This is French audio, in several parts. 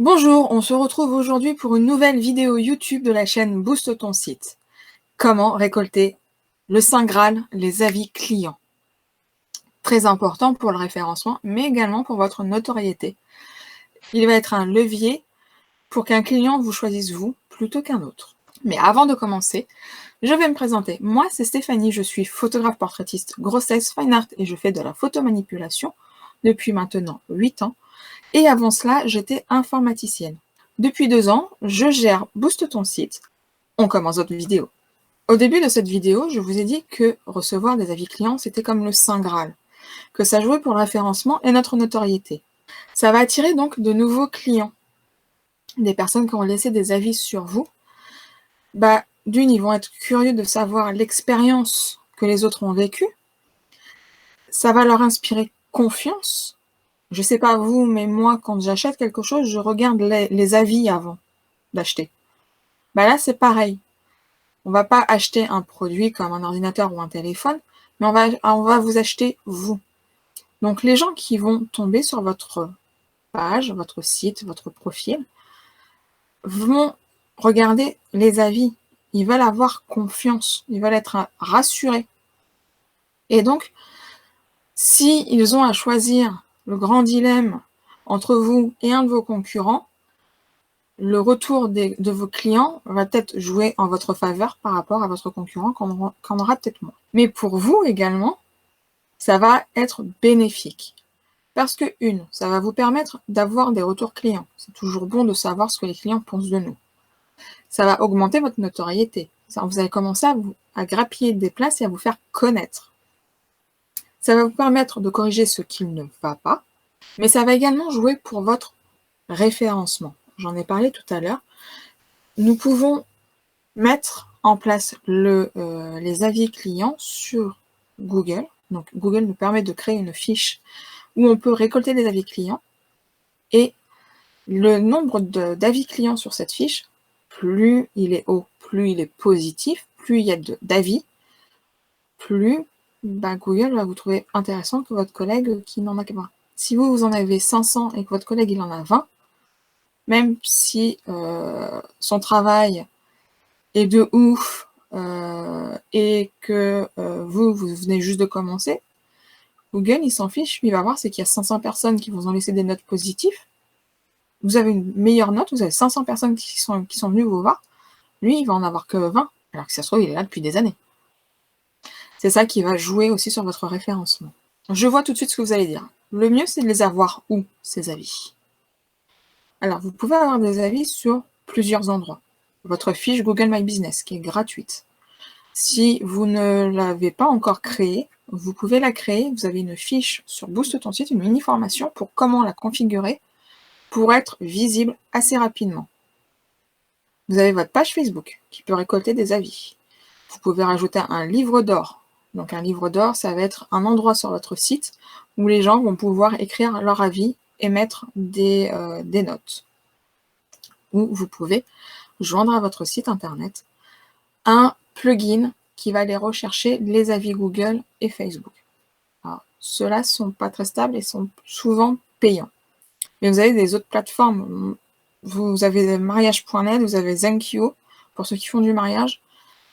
Bonjour, on se retrouve aujourd'hui pour une nouvelle vidéo YouTube de la chaîne Booste ton site. Comment récolter le Saint Graal, les avis clients. Très important pour le référencement, mais également pour votre notoriété. Il va être un levier pour qu'un client vous choisisse vous plutôt qu'un autre. Mais avant de commencer, je vais me présenter. Moi, c'est Stéphanie, je suis photographe portraitiste grossesse, fine art et je fais de la photomanipulation depuis maintenant 8 ans. Et avant cela, j'étais informaticienne. Depuis 2 ans, je gère Booste ton site. On commence notre vidéo. Au début de cette vidéo, je vous ai dit que recevoir des avis clients, c'était comme le Saint Graal, que ça jouait pour le référencement et notre notoriété. Ça va attirer donc de nouveaux clients, des personnes qui ont laissé des avis sur vous. D'une, ils vont être curieux de savoir l'expérience que les autres ont vécue. Ça va leur inspirer confiance. Je sais pas vous, mais moi, quand j'achète quelque chose, je regarde les avis avant d'acheter. Là, c'est pareil. On va pas acheter un produit comme un ordinateur ou un téléphone, mais on va vous acheter vous. Donc les gens qui vont tomber sur votre page, votre site, votre profil, vont regarder les avis. Ils veulent avoir confiance, ils veulent être rassurés. Et donc, si ils ont à choisir le grand dilemme entre vous et un de vos concurrents, le retour de vos clients va peut-être jouer en votre faveur par rapport à votre concurrent qu'en aura peut-être moins. Mais pour vous également, ça va être bénéfique. Parce que, ça va vous permettre d'avoir des retours clients. C'est toujours bon de savoir ce que les clients pensent de nous. Ça va augmenter votre notoriété. Vous allez commencer à grappiller des places et à vous faire connaître. Ça va vous permettre de corriger ce qui ne va pas, mais ça va également jouer pour votre référencement. J'en ai parlé tout à l'heure. Nous pouvons mettre en place les avis clients sur Google. Donc Google nous permet de créer une fiche où on peut récolter des avis clients. Et le nombre d'avis clients sur cette fiche, plus il est haut, plus il est positif, plus il y a d'avis, plus Google va vous trouver intéressant que votre collègue qui n'en a que 20. Si vous en avez 500 et que votre collègue il en a 20, même si son travail est de ouf et que vous venez juste de commencer, Google, il s'en fiche, il va voir c'est qu'il y a 500 personnes qui vous ont laissé des notes positives. Vous avez une meilleure note, vous avez 500 personnes qui sont venues vous voir. Lui, il va en avoir que 20, alors que ça se trouve, il est là depuis des années. C'est ça qui va jouer aussi sur votre référencement. Je vois tout de suite ce que vous allez dire. Le mieux, c'est de les avoir où, ces avis? Alors, vous pouvez avoir des avis sur plusieurs endroits. Votre fiche Google My Business, qui est gratuite. Si vous ne l'avez pas encore créée, vous pouvez la créer. Vous avez une fiche sur Booste ton site, une mini-formation pour comment la configurer pour être visible assez rapidement. Vous avez votre page Facebook qui peut récolter des avis. Vous pouvez rajouter un livre d'or. Donc un livre d'or, ça va être un endroit sur votre site où les gens vont pouvoir écrire leur avis et mettre des notes. Ou vous pouvez joindre à votre site internet un plugin qui va aller rechercher les avis Google et Facebook. Alors, ceux-là ne sont pas très stables et sont souvent payants. Mais vous avez des autres plateformes. Vous avez mariage.net, vous avez Zenkyo, pour ceux qui font du mariage.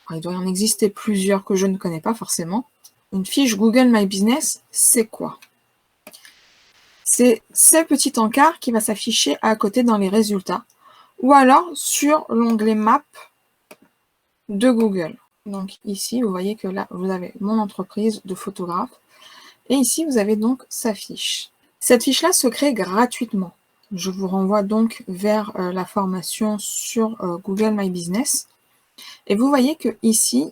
Alors, il doit y en exister plusieurs que je ne connais pas forcément. Une fiche Google My Business, c'est quoi? C'est ce petit encart qui va s'afficher à côté dans les résultats, ou alors sur l'onglet Map de Google. Donc ici, vous voyez que là, vous avez mon entreprise de photographe, et ici, vous avez donc sa fiche. Cette fiche-là se crée gratuitement. Je vous renvoie donc vers la formation sur Google My Business. Et vous voyez que ici,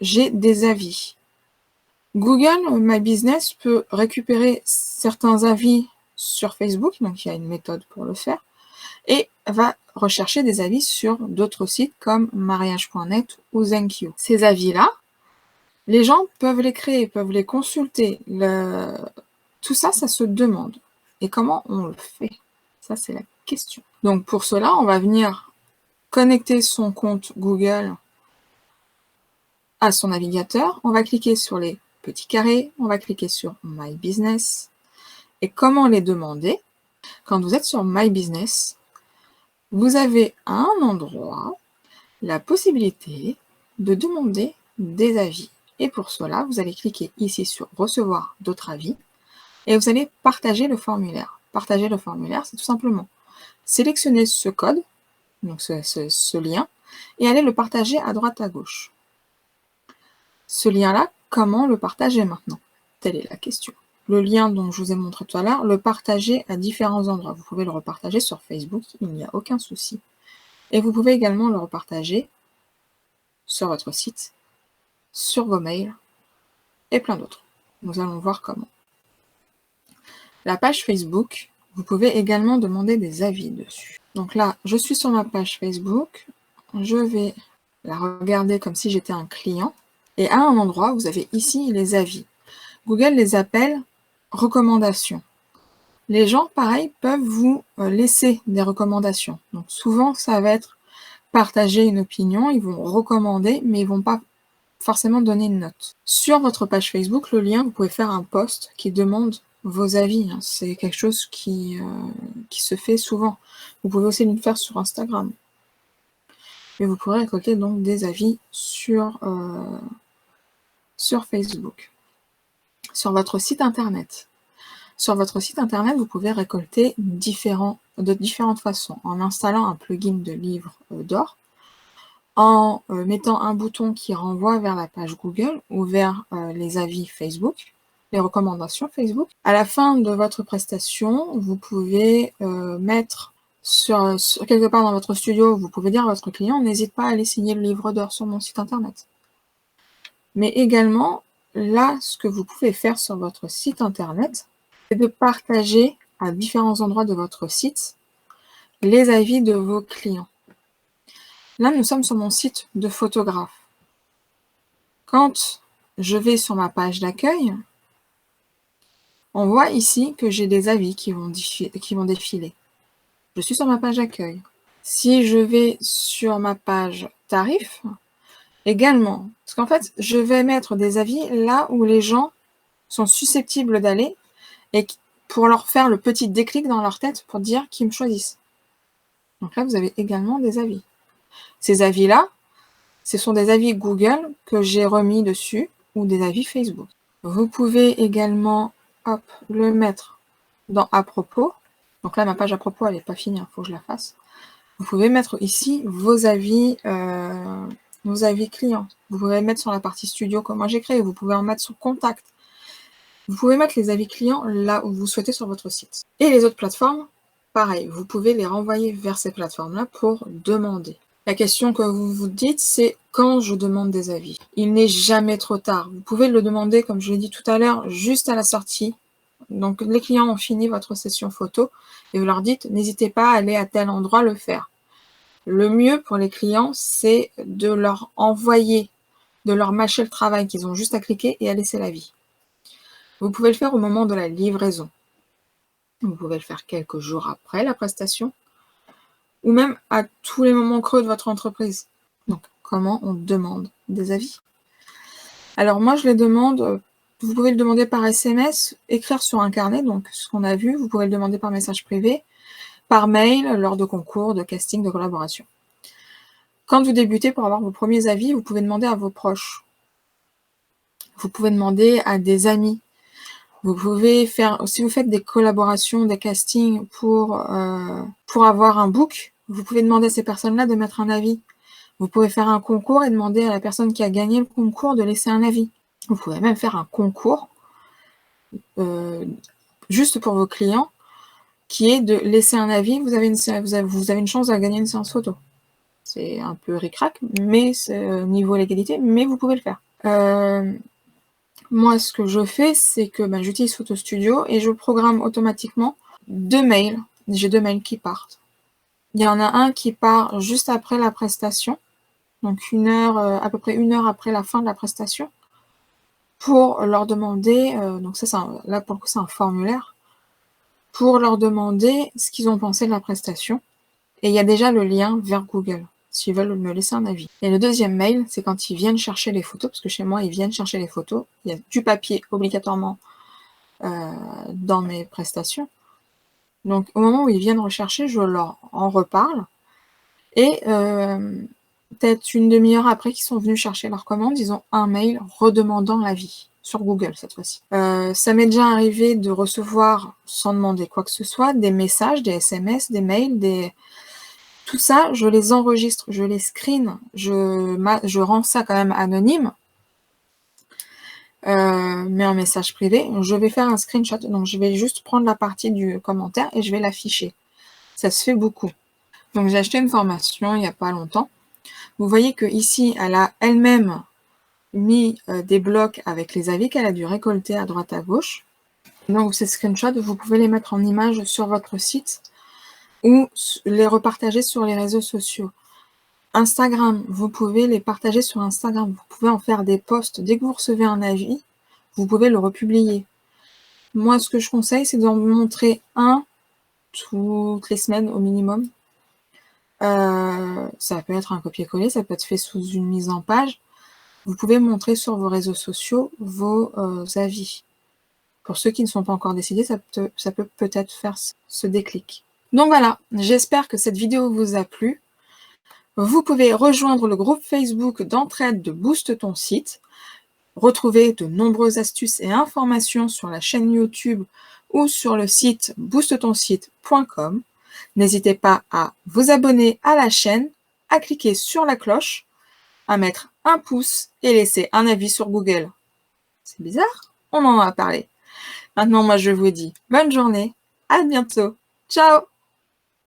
j'ai des avis. Google My Business peut récupérer certains avis sur Facebook, donc il y a une méthode pour le faire, et va rechercher des avis sur d'autres sites comme mariage.net ou Zenkyo. Ces avis-là, les gens peuvent les créer, peuvent les consulter. Tout ça, ça se demande. Et comment on le fait? Ça, c'est la question. Donc pour cela, on va venir connecter son compte Google à son navigateur. On va cliquer sur les petits carrés, on va cliquer sur My Business. Et comment les demander? Quand vous êtes sur My Business, vous avez à un endroit la possibilité de demander des avis. Et pour cela, vous allez cliquer ici sur recevoir d'autres avis et vous allez partager le formulaire. Partager le formulaire, c'est tout simplement sélectionner ce code, donc ce lien, et aller le partager à droite à gauche. Ce lien-là, comment le partager maintenant? Telle est la question. Le lien dont je vous ai montré tout à l'heure, le partager à différents endroits. Vous pouvez le repartager sur Facebook, il n'y a aucun souci. Et vous pouvez également le repartager sur votre site, sur vos mails et plein d'autres. Nous allons voir comment. La page Facebook, vous pouvez également demander des avis dessus. Donc là, je suis sur ma page Facebook, je vais la regarder comme si j'étais un client. Et à un endroit, vous avez ici les avis. Google les appelle recommandations. Les gens, pareil, peuvent vous laisser des recommandations. Donc souvent, ça va être partager une opinion, ils vont recommander, mais ils ne vont pas forcément donner une note. Sur votre page Facebook, le lien, vous pouvez faire un post qui demande vos avis. C'est quelque chose qui se fait souvent. Vous pouvez aussi le faire sur Instagram. Et vous pourrez récolter donc des avis sur Facebook. Sur votre site internet. Sur votre site internet, vous pouvez récolter de différentes façons. En installant un plugin de livre d'or, en mettant un bouton qui renvoie vers la page Google ou vers les avis Facebook, les recommandations Facebook. À la fin de votre prestation, vous pouvez mettre sur quelque part dans votre studio, vous pouvez dire à votre client, n'hésite pas à aller signer le livre d'or sur mon site internet. Mais également, là, ce que vous pouvez faire sur votre site internet, c'est de partager à différents endroits de votre site les avis de vos clients. Là, nous sommes sur mon site de photographe. Quand je vais sur ma page d'accueil, on voit ici que j'ai des avis qui vont défiler. Je suis sur ma page d'accueil. Si je vais sur ma page tarif, également, parce qu'en fait, je vais mettre des avis là où les gens sont susceptibles d'aller et pour leur faire le petit déclic dans leur tête pour dire qu'ils me choisissent. Donc là, vous avez également des avis. Ces avis-là, ce sont des avis Google que j'ai remis dessus ou des avis Facebook. Vous pouvez également le mettre dans à propos. Donc là, ma page à propos, elle n'est pas finie, il faut que je la fasse. Vous pouvez mettre ici vos avis clients. Vous pouvez mettre sur la partie studio comme moi j'ai créé. Vous pouvez en mettre sur contact. Vous pouvez mettre les avis clients là où vous souhaitez sur votre site. Et les autres plateformes, pareil, vous pouvez les renvoyer vers ces plateformes-là pour demander. La question que vous vous dites, c'est quand je demande des avis. Il n'est jamais trop tard. Vous pouvez le demander, comme je l'ai dit tout à l'heure, juste à la sortie. Donc les clients ont fini votre session photo et vous leur dites, n'hésitez pas à aller à tel endroit le faire. Le mieux pour les clients, c'est de leur envoyer, de leur mâcher le travail qu'ils ont juste à cliquer et à laisser l'avis. Vous pouvez le faire au moment de la livraison. Vous pouvez le faire quelques jours après la prestation ou même à tous les moments creux de votre entreprise. Donc, comment on demande des avis? Alors moi, je les demande, vous pouvez le demander par SMS, écrire sur un carnet, donc ce qu'on a vu, vous pouvez le demander par message privé, par mail, lors de concours, de casting, de collaboration. Quand vous débutez, pour avoir vos premiers avis, vous pouvez demander à vos proches. Vous pouvez demander à des amis. Vous pouvez faire, si vous faites des collaborations, des castings pour avoir un book, vous pouvez demander à ces personnes-là de mettre un avis. Vous pouvez faire un concours et demander à la personne qui a gagné le concours de laisser un avis. Vous pouvez même faire un concours juste pour vos clients qui est de laisser un avis. Vous avez une chance à gagner une séance photo. C'est un peu ric-rac, mais c'est niveau légalité, mais vous pouvez le faire. Moi, ce que je fais, c'est que j'utilise Photo Studio et je programme automatiquement 2 mails. J'ai 2 mails qui partent. Il y en a un qui part juste après la prestation, donc à peu près 1 heure après la fin de la prestation, pour leur demander, donc ça, là pour le coup c'est un formulaire, pour leur demander ce qu'ils ont pensé de la prestation. Et il y a déjà le lien vers Google, s'ils veulent me laisser un avis. Et le deuxième mail, c'est quand ils viennent chercher les photos, parce que chez moi, ils viennent chercher les photos. Il y a du papier obligatoirement dans mes prestations. Donc, au moment où ils viennent rechercher, je leur en reparle. Et peut-être une demi-heure après qu'ils sont venus chercher leur commande, ils ont un mail redemandant l'avis, sur Google cette fois-ci. Ça m'est déjà arrivé de recevoir, sans demander quoi que ce soit, des messages, des SMS, des mails, tout ça, je les enregistre, je les screen, je rends ça quand même anonyme, mais en message privé. Je vais faire un screenshot, donc je vais juste prendre la partie du commentaire et je vais l'afficher. Ça se fait beaucoup. Donc j'ai acheté une formation il n'y a pas longtemps. Vous voyez que ici, elle a elle-même mis des blocs avec les avis qu'elle a dû récolter à droite à gauche. Donc ces screenshots, vous pouvez les mettre en image sur votre site ou les repartager sur les réseaux sociaux. Instagram, vous pouvez les partager sur Instagram. Vous pouvez en faire des posts. Dès que vous recevez un avis, vous pouvez le republier. Moi, ce que je conseille, c'est d'en montrer un toutes les semaines au minimum. Ça peut être un copier-coller, ça peut être fait sous une mise en page. Vous pouvez montrer sur vos réseaux sociaux vos avis. Pour ceux qui ne sont pas encore décidés, ça peut peut-être faire ce déclic. Donc voilà, j'espère que cette vidéo vous a plu. Vous pouvez rejoindre le groupe Facebook d'entraide de Booste ton site, retrouver de nombreuses astuces et informations sur la chaîne YouTube ou sur le site boostetonsite.com. N'hésitez pas à vous abonner à la chaîne, à cliquer sur la cloche, à mettre un pouce et laisser un avis sur Google. C'est bizarre, on en a parlé. Maintenant, moi je vous dis bonne journée, à bientôt, ciao!